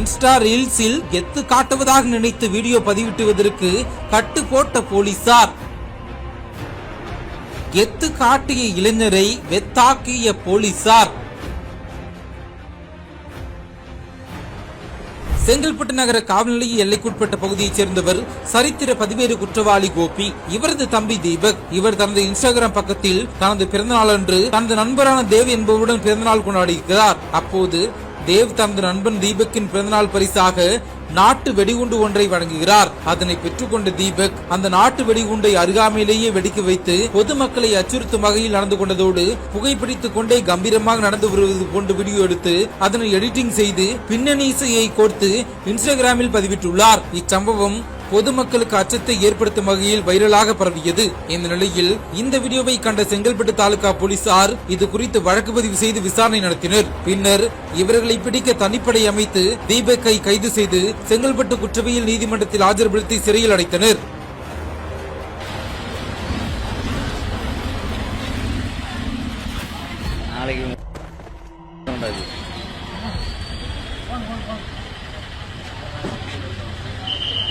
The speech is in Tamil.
இன்ஸ்டா ரீல்ஸில் கெத்து காட்டுவதாக நினைத்து வீடியோ பதிவிட்டுவதற்கு கட்டு போட்ட போலீசார். கெத்து காட்டிய இளைஞரை வெத்தாக்கிய போலீசார். செங்கல்பட்டு நகர காவல் நிலைய எல்லைக்குட்பட்ட பகுதியைச் சேர்ந்தவர் சரித்திர பதிவேறு குற்றவாளி கோபி. இவரது தம்பி தீபக். இவர் தனது இன்ஸ்டாகிராம் பக்கத்தில் தனது பிறந்தநாள் அன்று தனது நண்பரான தேவ் என்பவருடன் பிறந்தநாள் கொண்டாடியிருக்கிறார். அப்போது தேவ் தனது நண்பன் தீபக்கின் பிறந்தநாள் பரிசாக நாட்டு வெடிகுண்டு ஒன்றை வழங்குகிறார். அதனை பெற்றுக்கொண்ட தீபக் அந்த நாட்டு வெடிகுண்டை அருகாமையிலேயே வெடிக்க வைத்து பொதுமக்களை அச்சுறுத்தும் வகையில் நடந்து கொண்டதோடு புகைப்பிடித்துக் கொண்டே கம்பீரமாக நடந்து வருவது போன்ற வீடியோ எடுத்து அதனை எடிட்டிங் செய்து பின்னணி இசையை கோர்த்து இன்ஸ்டாகிராமில் பதிவிட்டுள்ளார். இச்சம்பவம் பொதுமக்களுக்கு அச்சத்தை ஏற்படுத்தும் வகையில் வைரலாக பரவியது. இந்த நிலையில் இந்த வீடியோவை கண்ட செங்கல்பட்டு தாலுகா போலீசார் இது குறித்து வழக்கு பதிவு செய்து விசாரணை நடத்தினர். பின்னர் இவர்களை பிடிக்க தனிப்படை அமைத்து தீபக்கை கைது செய்து செங்கல்பட்டு குற்றவியல் நீதிமன்றத்தில் ஆஜர்படுத்தி சிறையில் அடைத்தனர். நாளைக்கு